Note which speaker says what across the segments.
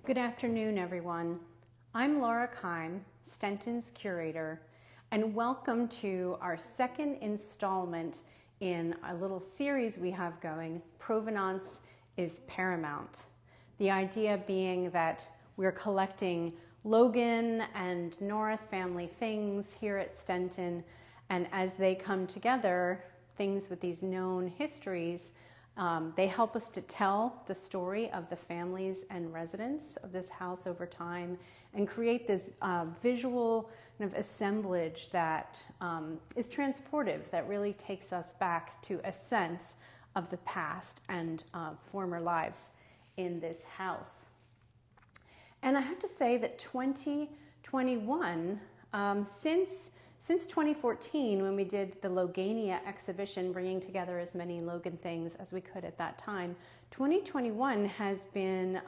Speaker 1: Good afternoon, everyone. I'm Laura Keim, Stenton's curator, and welcome to our second installment in a little series we have going, Provenance is Paramount. The idea being that we're collecting Logan and Norris family things here at Stenton, and as they come together, things with these known histories, they help us to tell the story of the families and residents of this house over time and create this visual kind of assemblage that is transportive, that really takes us back to a sense of the past and former lives in this house. And I have to say that 2021, since 2014, when we did the Logania exhibition, bringing together as many Logan things as we could at that time, 2021 has been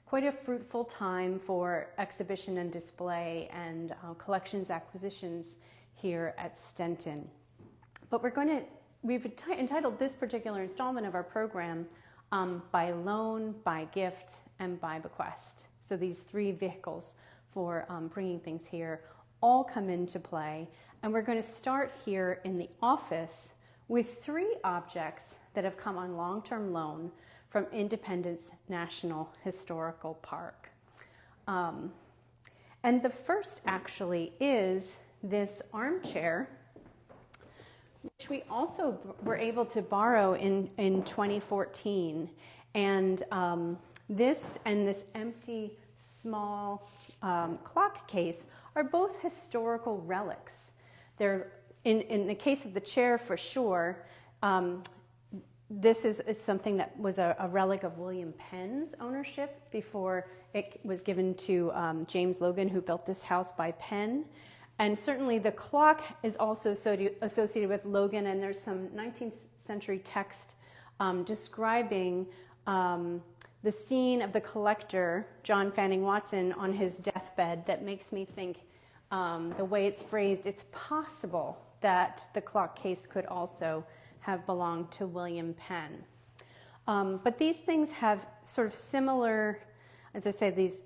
Speaker 1: quite a fruitful time for exhibition and display and collections acquisitions here at Stenton. But we've entitled this particular installment of our program By Loan, By Gift, and By Bequest. So these three vehicles for bringing things here all come into play, and we're going to start here in the office with three objects that have come on long-term loan from Independence National Historical Park. And the first actually is this armchair, which we also were able to borrow in 2014. And this empty small clock case are both historical relics. They're, in the case of the chair for sure, this is something that was a relic of William Penn's ownership before it was given to James Logan, who built this house by Penn. And certainly the clock is also associated with Logan, and there's some 19th century text describing the scene of the collector, John Fanning Watson, on his deathbed that makes me think, the way it's phrased, it's possible that the clock case could also have belonged to William Penn. But these things have sort of similar, as I say, these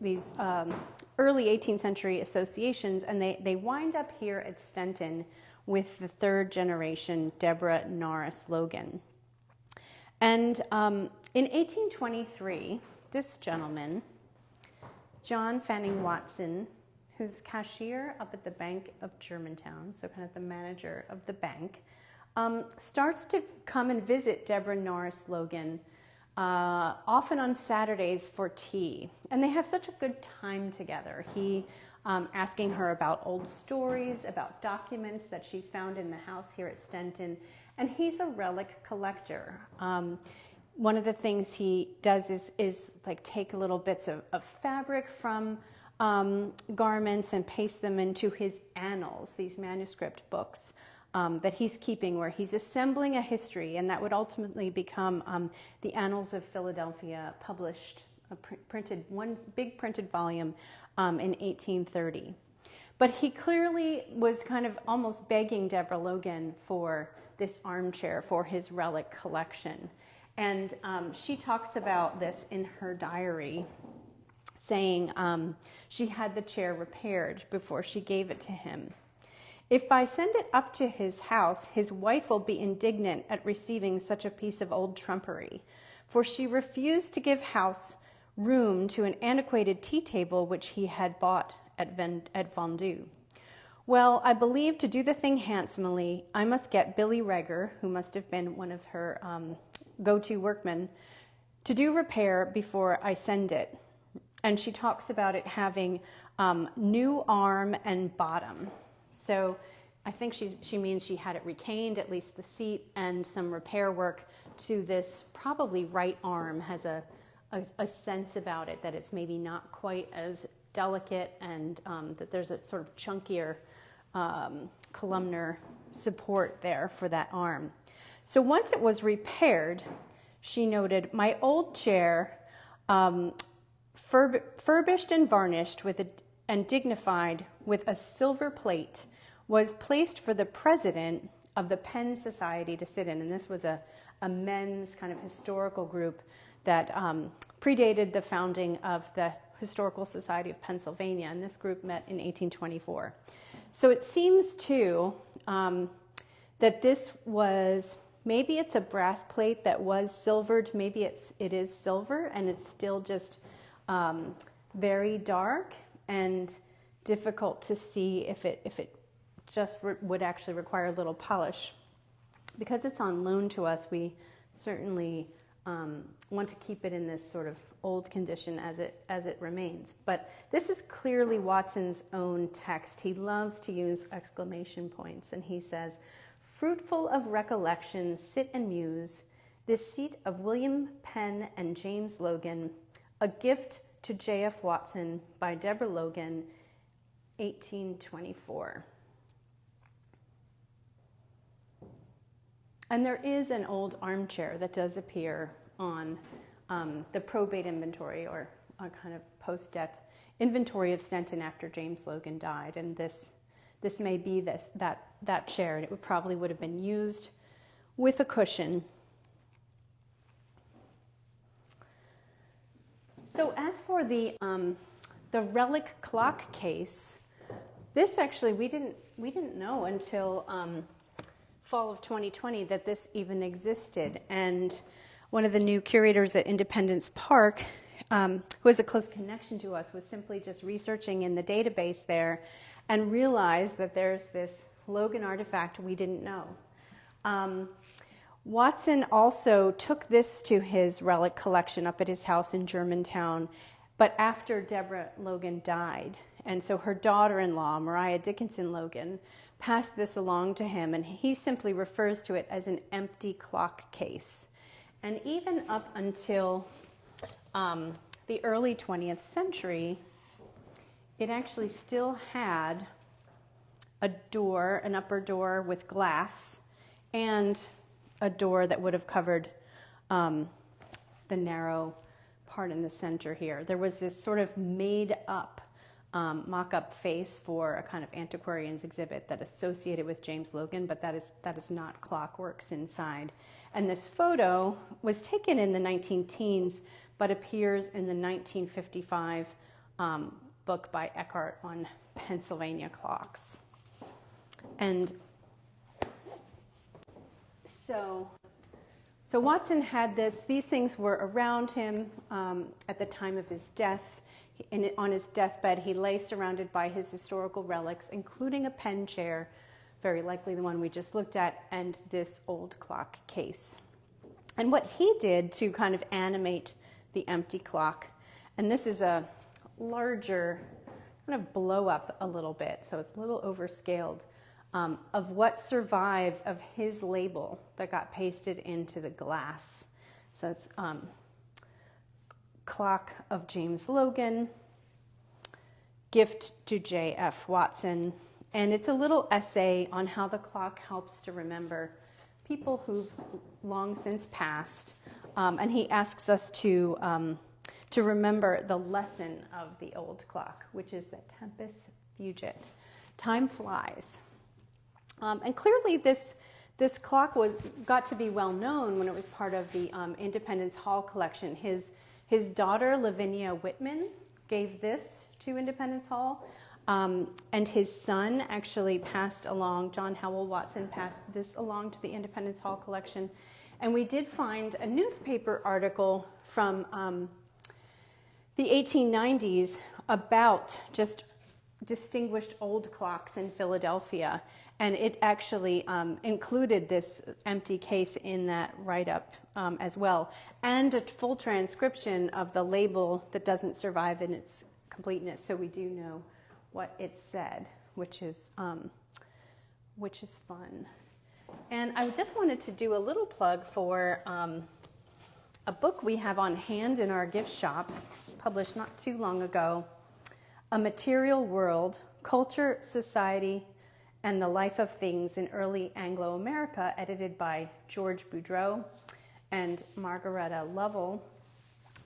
Speaker 1: early 18th century associations, and they wind up here at Stenton with the third generation, Deborah Norris Logan. And in 1823, this gentleman, John Fanning Watson, who's cashier up at the Bank of Germantown, so kind of the manager of the bank, starts to come and visit Deborah Norris Logan, often on Saturdays for tea. And they have such a good time together. He asking her about old stories, about documents that she's found in the house here at Stenton, and he's a relic collector. One of the things he does is like take little bits of fabric from garments and paste them into his annals, these manuscript books that he's keeping, where he's assembling a history, and that would ultimately become the Annals of Philadelphia, published, one big printed volume in 1830. But he clearly was kind of almost begging Deborah Logan for this armchair for his relic collection. And she talks about this in her diary, saying she had the chair repaired before she gave it to him. If I send it up to his house, his wife will be indignant at receiving such a piece of old trumpery, for she refused to give house room to an antiquated tea table which he had bought at Vendu. Well, I believe to do the thing handsomely, I must get Billy Regger, who must have been one of her go-to workmen, to do repair before I send it. And she talks about it having new arm and bottom. So I think she means she had it recaned, at least the seat, and some repair work to this probably right arm has a sense about it that it's maybe not quite as delicate, and that there's a sort of chunkier columnar support there for that arm. So once it was repaired, she noted, my old chair, furbished and varnished and dignified with a silver plate, was placed for the president the Penn Society to sit in. And this was a men's kind of historical group that predated the founding of the Historical Society of Pennsylvania. And this group met in 1824. So it seems, too, that this was, maybe it's a brass plate that was silvered. Maybe it is silver, and it's still just very dark and difficult to see if it just would actually require a little polish. Because it's on loan to us, we certainly want to keep it in this sort of old condition as it remains. But this is clearly Watson's own text. He loves to use exclamation points, and he says, "Fruitful of recollection, sit and muse, this seat of William Penn and James Logan, a gift to J.F. Watson by Deborah Logan, 1824. And there is an old armchair that does appear on the probate inventory, or a kind of post-death inventory of Stenton after James Logan died. And this may be that chair, and it probably would have been used with a cushion. So as for the relic clock case, this actually we didn't know until fall of 2020 that this even existed. And one of the new curators at Independence Park, who has a close connection to us, was simply just researching in the database there and realized that there's this Logan artifact we didn't know. Watson also took this to his relic collection up at his house in Germantown, but after Deborah Logan died. And so her daughter-in-law, Mariah Dickinson Logan, passed this along to him, and he simply refers to it as an empty clock case. And even up until the early 20th century, it actually still had a door, an upper door with glass, and a door that would have covered the narrow part in the center here. There was this sort of made-up mock-up face for a kind of antiquarian's exhibit that associated with James Logan, but that is not clockworks inside. And this photo was taken in the 19-teens, but appears in the 1955 book by Eckhart on Pennsylvania clocks. And so Watson had this. These things were around him at the time of his death. On his deathbed, he lay surrounded by his historical relics, including a pen chair, very likely the one we just looked at, and this old clock case. And what he did to kind of animate the empty clock, and this is a larger kind of blow up a little bit, so it's a little overscaled, of what survives of his label that got pasted into the glass. So it's clock of James Logan, gift to J.F. Watson, and it's a little essay on how the clock helps to remember people who've long since passed, and he asks us to remember the lesson of the old clock, which is that tempus fugit, time flies. And clearly this clock got to be well known when it was part of the Independence Hall collection. His daughter, Lavinia Whitman, gave this to Independence Hall, and his son actually passed along, John Howell Watson passed this along to the Independence Hall collection. And we did find a newspaper article from the 1890s about just distinguished old clocks in Philadelphia, and it actually included this empty case in that write-up as well, and a full transcription of the label that doesn't survive in its completeness, so we do know what it said, which is fun. And I just wanted to do a little plug for a book we have on hand in our gift shop, published not too long ago, A Material World, Culture, Society, and the Life of Things in Early Anglo-America, edited by George Boudreau and Margaretta Lovell.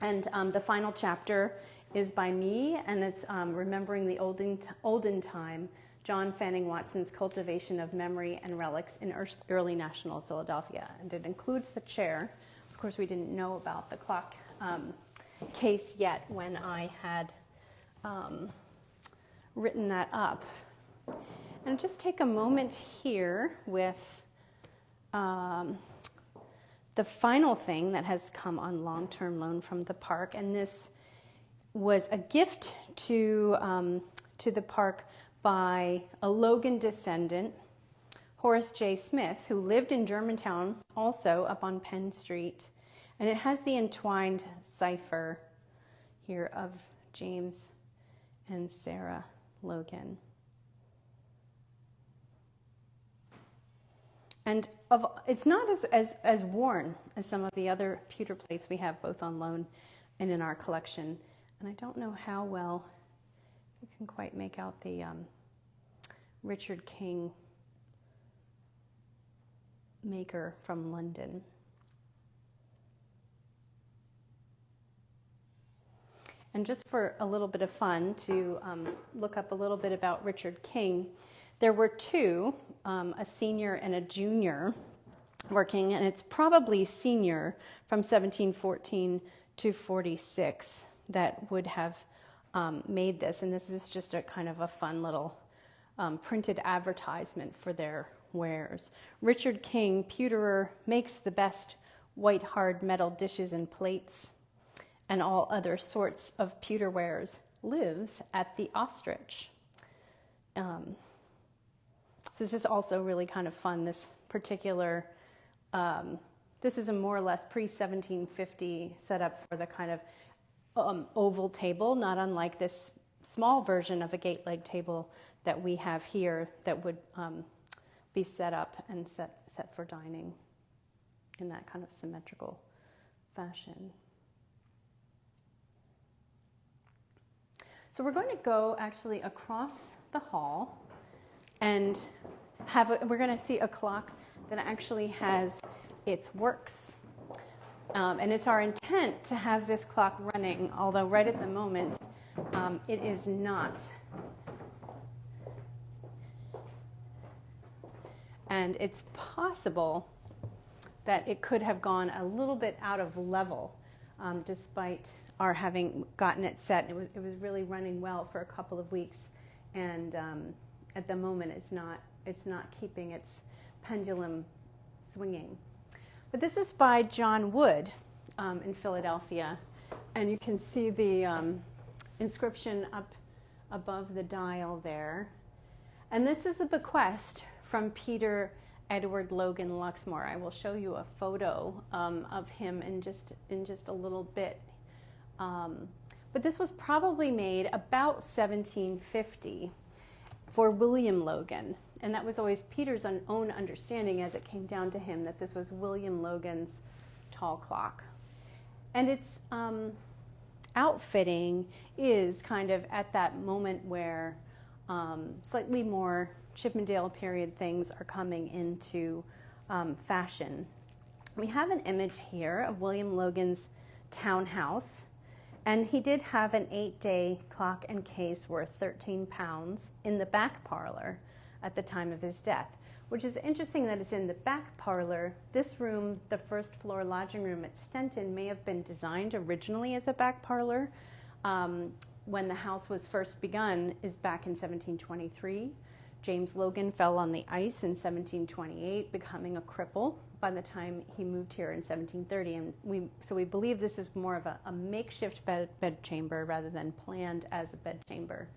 Speaker 1: And the final chapter is by me, and it's remembering the olden time John Fanning Watson's Cultivation of Memory and Relics in Early National Philadelphia. And it includes the chair. Of course, we didn't know about the clock case yet when I had written that up. And just take a moment here with the final thing that has come on long-term loan from the park, and this was a gift to the park by a Logan descendant, Horace J. Smith, who lived in Germantown, also up on Penn Street. And it has the entwined cipher here of James and Sarah Logan. And it's not as worn as some of the other pewter plates we have both on loan and in our collection. And I don't know how well you can quite make out the Richard King maker from London. And just for a little bit of fun to look up a little bit about Richard King, there were two, a senior and a junior, working, and it's probably senior from 1714 to 46 that would have made this. And this is just a kind of a fun little printed advertisement for their wares. Richard King, pewterer, makes the best white hard metal dishes and plates and all other sorts of pewter wares. Lives at the Ostrich. So it's just also really kind of fun, this particular, this is a more or less pre-1750 setup for the kind of oval table, not unlike this small version of a gate leg table that we have here that would be set up and set for dining in that kind of symmetrical fashion. So we're going to go actually across the hall and we're going to see a clock that actually has its works. And it's our intent to have this clock running, although right at the moment it is not. And it's possible that it could have gone a little bit out of level despite our having gotten it set. It was really running well for a couple of weeks, and at the moment it's not keeping its pendulum swinging. But this is by John Wood in Philadelphia, and you can see the inscription up above the dial there. And this is a bequest from Peter Edward Logan Luxmore. I will show you a photo of him in just a little bit. But this was probably made about 1750 for William Logan. And that was always Peter's own understanding as it came down to him, that this was William Logan's tall clock. And its outfitting is kind of at that moment where slightly more Chippendale period things are coming into fashion. We have an image here of William Logan's townhouse, and he did have an 8-day clock and case worth 13 pounds in the back parlor at the time of his death, which is interesting that it's in the back parlor. This room, the first floor lodging room at Stenton, may have been designed originally as a back parlor when the house was first begun, is back in 1723. James Logan fell on the ice in 1728, becoming a cripple by the time he moved here in 1730. And we believe this is more of a makeshift bed chamber rather than planned as a bed chamber.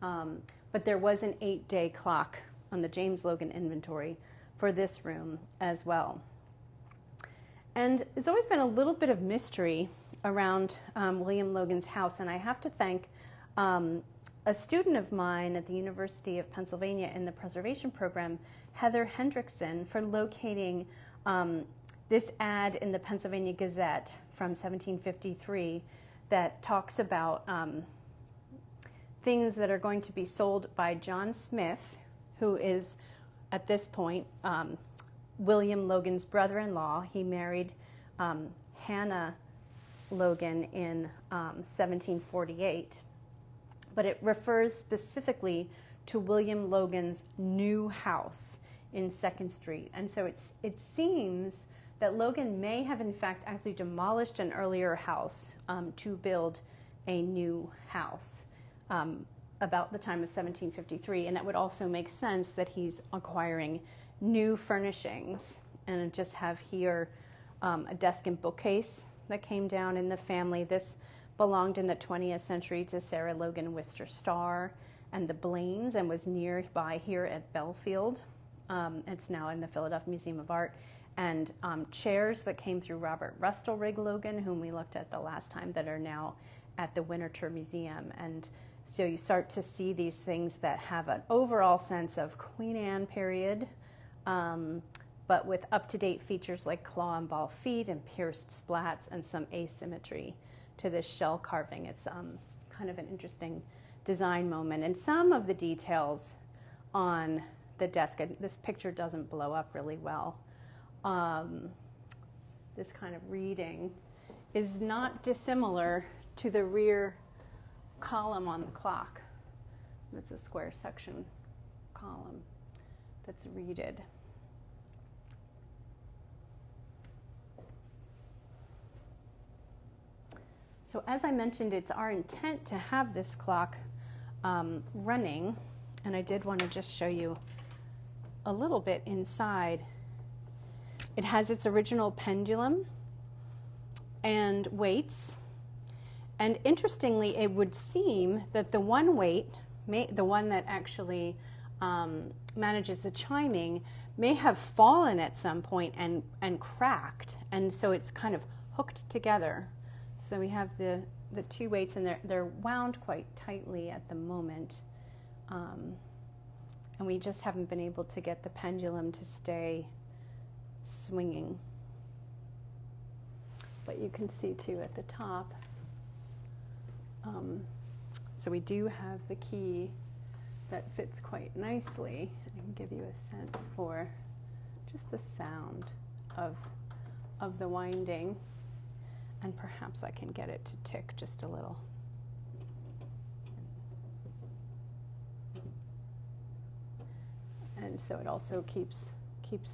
Speaker 1: But there was an 8-day clock on the James Logan inventory for this room as well. And there's always been a little bit of mystery around William Logan's house, and I have to thank a student of mine at the University of Pennsylvania in the preservation program, Heather Hendrickson, for locating this ad in the Pennsylvania Gazette from 1753 that talks about things that are going to be sold by John Smith, who is, at this point, William Logan's brother-in-law. He married Hannah Logan in 1748. But it refers specifically to William Logan's new house in 2nd Street. And so it seems that Logan may have in fact actually demolished an earlier house to build a new house about the time of 1753. And that would also make sense that he's acquiring new furnishings. And I just have here a desk and bookcase that came down in the family. This belonged in the 20th century to Sarah Logan Worcester Starr and the Blaines, and was nearby here at Belfield. It's now in the Philadelphia Museum of Art. And chairs that came through Robert Restelrig Logan, whom we looked at the last time, that are now at the Winterthur Museum. And so you start to see these things that have an overall sense of Queen Anne period, but with up-to-date features like claw and ball feet and pierced splats and some asymmetry to this shell carving. It's kind of an interesting design moment. And some of the details on the desk, this picture doesn't blow up really well. This kind of reading is not dissimilar to the rear column on the clock. That's a square section column that's reeded. So as I mentioned, it's our intent to have this clock running, and I did want to just show you a little bit inside. It has its original pendulum and weights, and interestingly, it would seem that the one weight, the one that actually manages the chiming, may have fallen at some point and cracked, and so it's kind of hooked together. So we have the two weights, and they're wound quite tightly at the moment, and we just haven't been able to get the pendulum to stay swinging. But you can see too at the top. So we do have the key that fits quite nicely. I can give you a sense for just the sound of the winding. And perhaps I can get it to tick just a little. And so it also keeps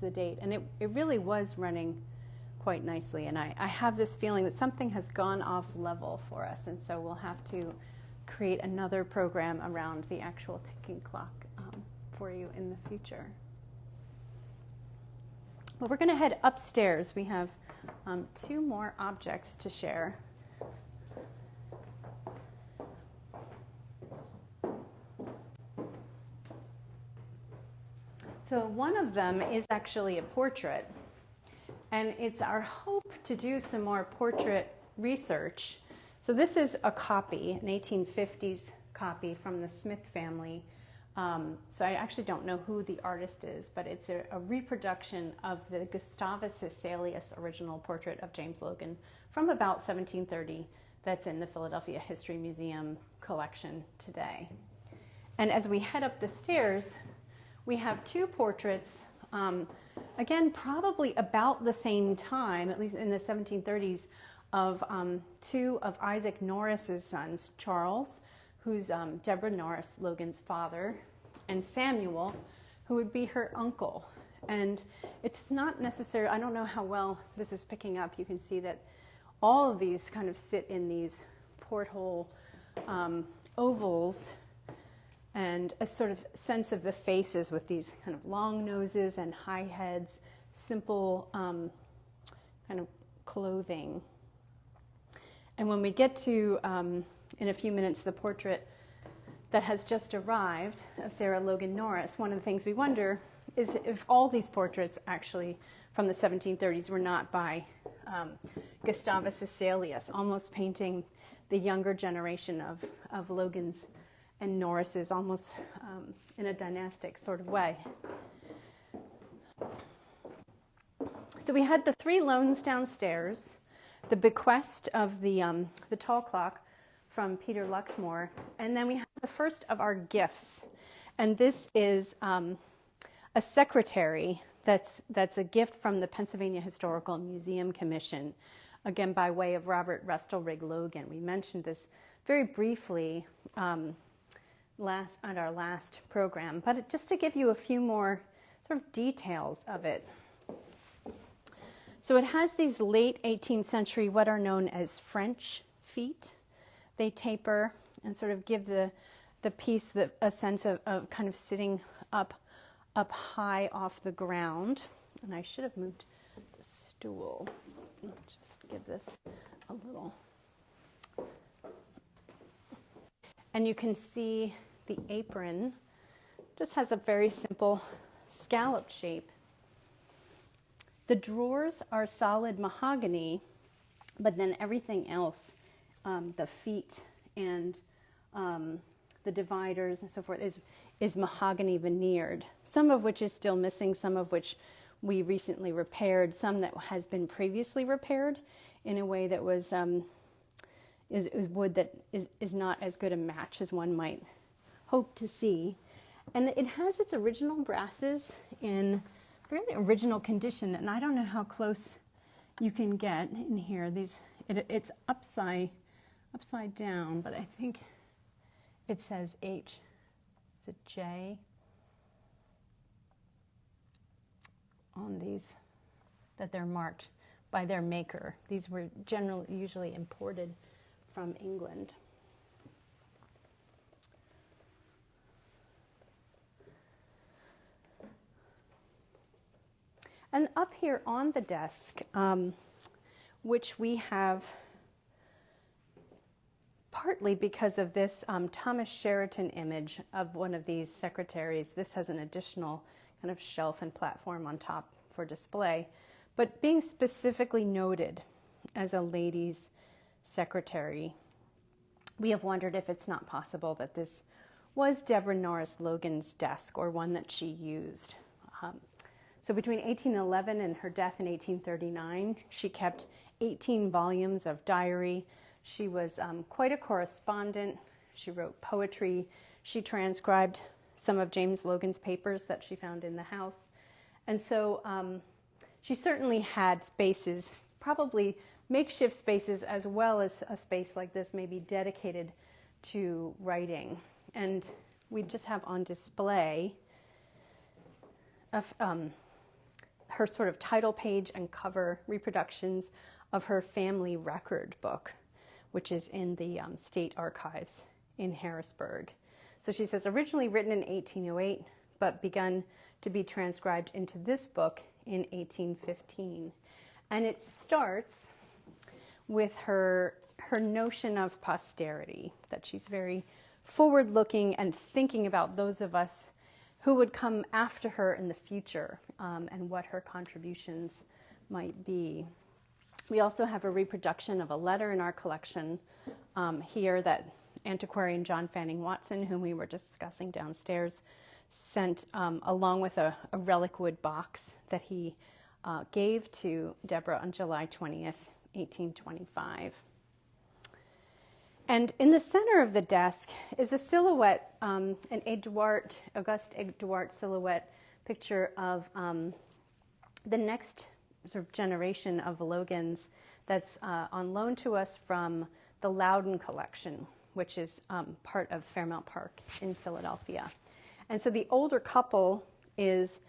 Speaker 1: the date. And it really was running quite nicely. And I have this feeling that something has gone off level for us. And so we'll have to create another program around the actual ticking clock for you in the future. But we're going to head upstairs. We have two more objects to share. So one of them is actually a portrait, and it's our hope to do some more portrait research. So this is a copy, an 1850s copy from the Smith family. So I actually don't know who the artist is, but it's a reproduction of the Gustavus Hesselius original portrait of James Logan from about 1730 that's in the Philadelphia History Museum collection today. And as we head up the stairs, we have two portraits, again, probably about the same time, at least in the 1730s, of two of Isaac Norris's sons, Charles, who's Deborah Norris, Logan's father, and Samuel, who would be her uncle. And it's not necessary, I don't know how well this is picking up. You can see that all of these kind of sit in these porthole ovals, and a sort of sense of the faces with these kind of long noses and high heads, simple kind of clothing. And when we get to, in a few minutes, the portrait that has just arrived of Sarah Logan Norris, one of the things we wonder is if all these portraits actually from the 1730s were not by Gustavus Hesselius, almost painting the younger generation of Logans and Norrises, almost in a dynastic sort of way. So we had the three loans downstairs, the bequest of the tall clock from Peter Luxmore, and then we have the first of our gifts, and this is a secretary that's a gift from the Pennsylvania Historical Museum Commission, again by way of Robert Restelrig Logan. We mentioned this very briefly our last program, but just to give you a few more sort of details of it. So it has these late 18th century, what are known as French feet. They taper and sort of give the piece a sense of kind of sitting up high off the ground. And I should have moved the stool. Just give this a little. And you can see the apron just has a very simple scallop shape. The drawers are solid mahogany, but then everything else, the feet and the dividers and so forth, is mahogany veneered, some of which is still missing, some of which we recently repaired, some that has been previously repaired in a way that was is wood that is not as good a match as one might hope to see. And it has its original brasses in very original condition, and I don't know how close you can get in here. It's upside down, but I think it says H. Is it J on these, that they're marked by their maker. These were usually imported from England. And up here on the desk, which we have partly because of this Thomas Sheraton image of one of these secretaries. This has an additional kind of shelf and platform on top for display, but being specifically noted as a lady's secretary, we have wondered if it's not possible that this was Deborah Norris Logan's desk, or one that she used. So between 1811 and her death in 1839, she kept 18 volumes of diary. She was quite a correspondent. She wrote poetry. She transcribed some of James Logan's papers that she found in the house. And so she certainly had spaces, probably makeshift spaces, as well as a space like this maybe dedicated to writing. And we just have on display her sort of title page and cover reproductions of her family record book, which is in the State Archives in Harrisburg. So she says, originally written in 1808, but begun to be transcribed into this book in 1815. And it starts with her notion of posterity, that she's very forward-looking and thinking about those of us who would come after her in the future, and what her contributions might be. We also have a reproduction of a letter in our collection here that antiquarian John Fanning Watson, whom we were discussing downstairs, sent along with a relic wood box that he gave to Deborah on July 20th, 1825. And in the center of the desk is a silhouette, an Auguste Edouard silhouette picture of the next sort of generation of Logans that's on loan to us from the Loudon collection, which is part of Fairmount Park in Philadelphia. And so the older couple is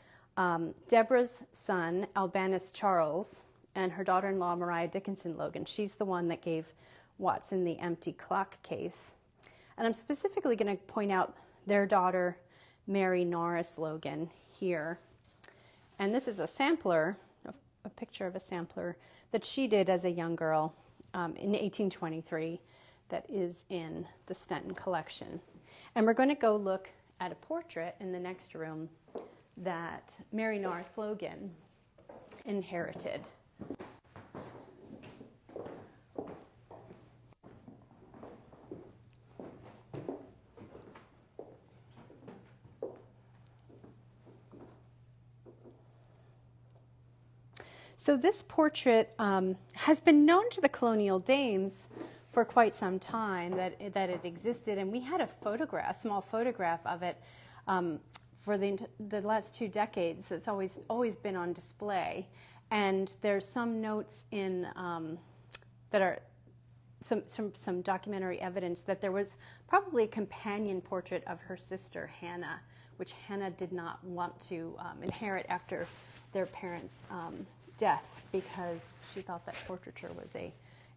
Speaker 1: Deborah's son, Albanus Charles, and her daughter-in-law, Mariah Dickinson Logan. She's the one that gave Watson the empty clock case. And I'm specifically going to point out their daughter, Mary Norris Logan, here. And this is a sampler, a picture of a sampler that she did as a young girl in 1823 that is in the Stenton collection. And we're going to go look at a portrait in the next room that Mary Norris Logan inherited. So this portrait has been known to the colonial dames for quite some time that it existed, and we had a small photograph of it for the last 2 decades. That's always been on display, and there's some notes in that are some documentary evidence that there was probably a companion portrait of her sister Hannah, which Hannah did not want to inherit after their parents' death, because she thought that portraiture was a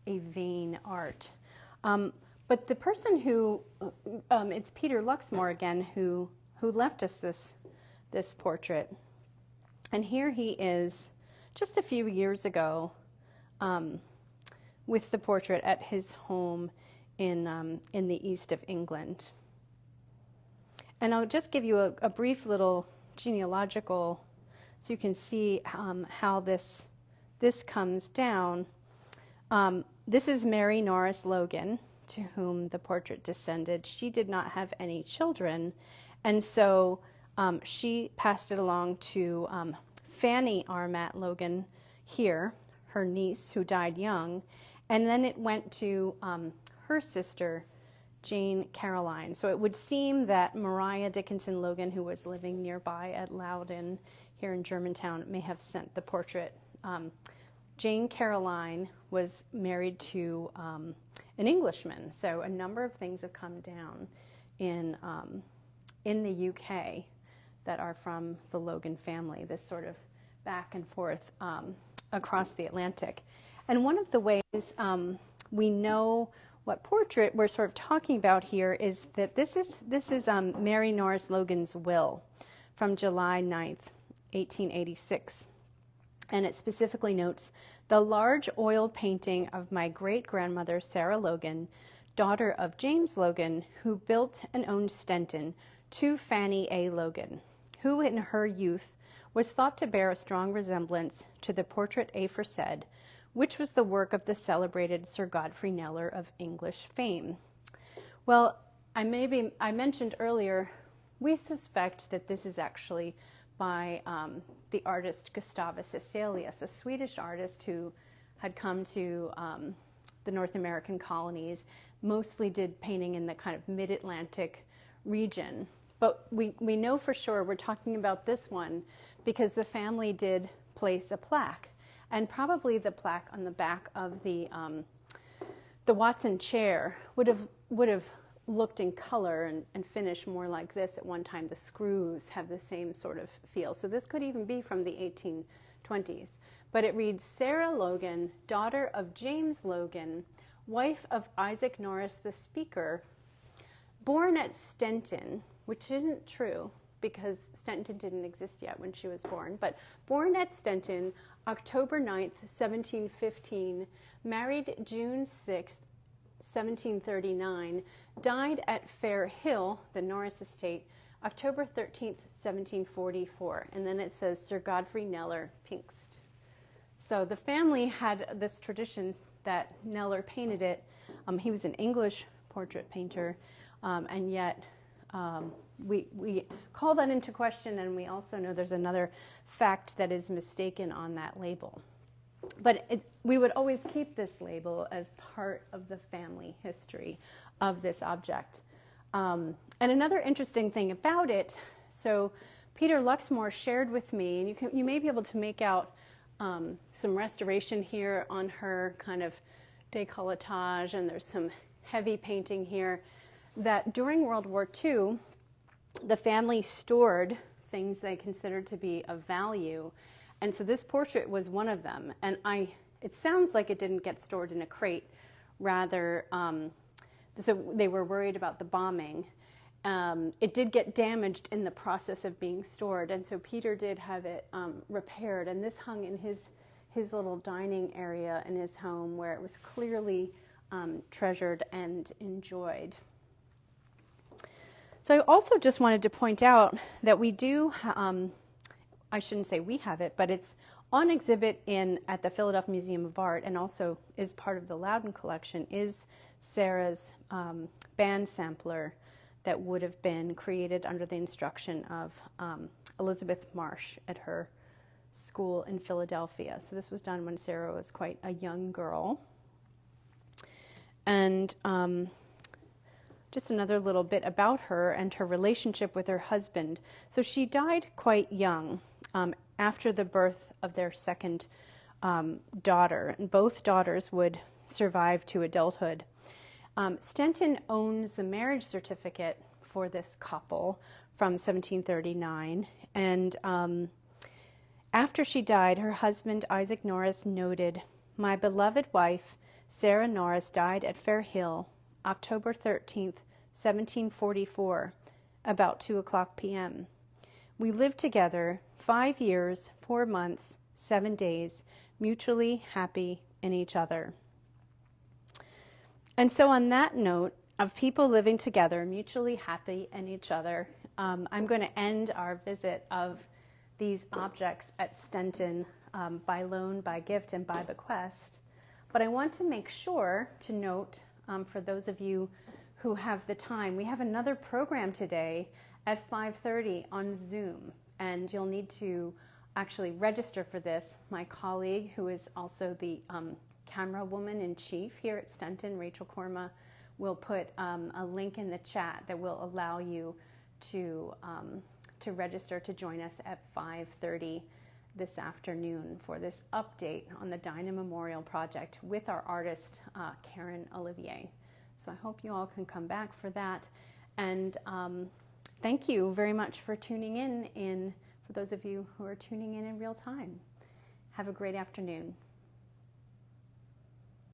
Speaker 1: vain art. But the person who, it's Peter Luxmore again, who left us this portrait. And here he is, just a few years ago, with the portrait at his home in the east of England. And I'll just give you a brief little genealogical, so you can see how this comes down. This is Mary Norris Logan, to whom the portrait descended. She did not have any children, and so she passed it along to Fanny Armat Logan here, her niece, who died young, and then it went to her sister, Jane Caroline. So it would seem that Maria Dickinson Logan, who was living nearby at Loudon here in Germantown, may have sent the portrait. Jane Caroline was married to an Englishman, so a number of things have come down in the UK that are from the Logan family, this sort of back and forth across the Atlantic. And one of the ways we know what portrait we're sort of talking about here is that this is Mary Norris Logan's will from July 9th, 1886. And it specifically notes, "The large oil painting of my great-grandmother Sarah Logan, daughter of James Logan, who built and owned Stenton, to Fanny A. Logan, who in her youth was thought to bear a strong resemblance to the portrait aforesaid, which was the work of the celebrated Sir Godfrey Kneller of English fame." Well, I mentioned earlier, we suspect that this is actually by the artist Gustavus Hesselius, a Swedish artist who had come to the North American colonies, mostly did painting in the kind of mid-Atlantic region. But we know for sure we're talking about this one because the family did place a plaque, and probably the plaque on the back of the Watson chair would have looked in color and finish more like this at one time. The screws have the same sort of feel. So this could even be from the 1820s. But it reads, "Sarah Logan, daughter of James Logan, wife of Isaac Norris the speaker, born at Stenton," which isn't true because Stenton didn't exist yet when she was born, but born at Stenton, October 9th, 1715, married June 6th, 1739, died at Fair Hill, the Norris estate, October 13th, 1744. And then it says Sir Godfrey Kneller, Pinkst. So the family had this tradition that Kneller painted it. He was an English portrait painter, and yet we call that into question, and we also know there's another fact that is mistaken on that label. But we would always keep this label as part of the family history of this object. And another interesting thing about it, so Peter Luxmore shared with me, and you may be able to make out some restoration here on her kind of décolletage, and there's some heavy painting here, that during World War II, the family stored things they considered to be of value. And so this portrait was one of them. And it sounds like it didn't get stored in a crate. Rather, so they were worried about the bombing. It did get damaged in the process of being stored. And so Peter did have it repaired. And this hung in his little dining area in his home, where it was clearly treasured and enjoyed. So I also just wanted to point out that we do, I shouldn't say we have it, but it's on exhibit at the Philadelphia Museum of Art, and also is part of the Loudon collection, is Sarah's band sampler that would have been created under the instruction of Elizabeth Marsh at her school in Philadelphia. So this was done when Sarah was quite a young girl. And just another little bit about her and her relationship with her husband. So she died quite young, after the birth of their second daughter. And both daughters would survive to adulthood. Stenton owns the marriage certificate for this couple from 1739, and after she died, her husband Isaac Norris noted, "My beloved wife, Sarah Norris, died at Fair Hill, October 13th, 1744, about 2:00 p.m. We lived together 5 years, 4 months, 7 days, mutually happy in each other." And so on that note of people living together, mutually happy in each other, I'm going to end our visit of these objects at Stenton by loan, by gift, and by bequest. But I want to make sure to note, for those of you who have the time, we have another program today at 5:30 on Zoom, and you'll need to actually register for this. My colleague, who is also the camera woman in chief here at Stenton, Rachel Korma, will put a link in the chat that will allow you to register to join us at 5:30 this afternoon for this update on the Dinah Memorial Project with our artist, Karen Olivier. So I hope you all can come back for that. And thank you very much for tuning in, for those of you who are tuning in real time. Have a great afternoon.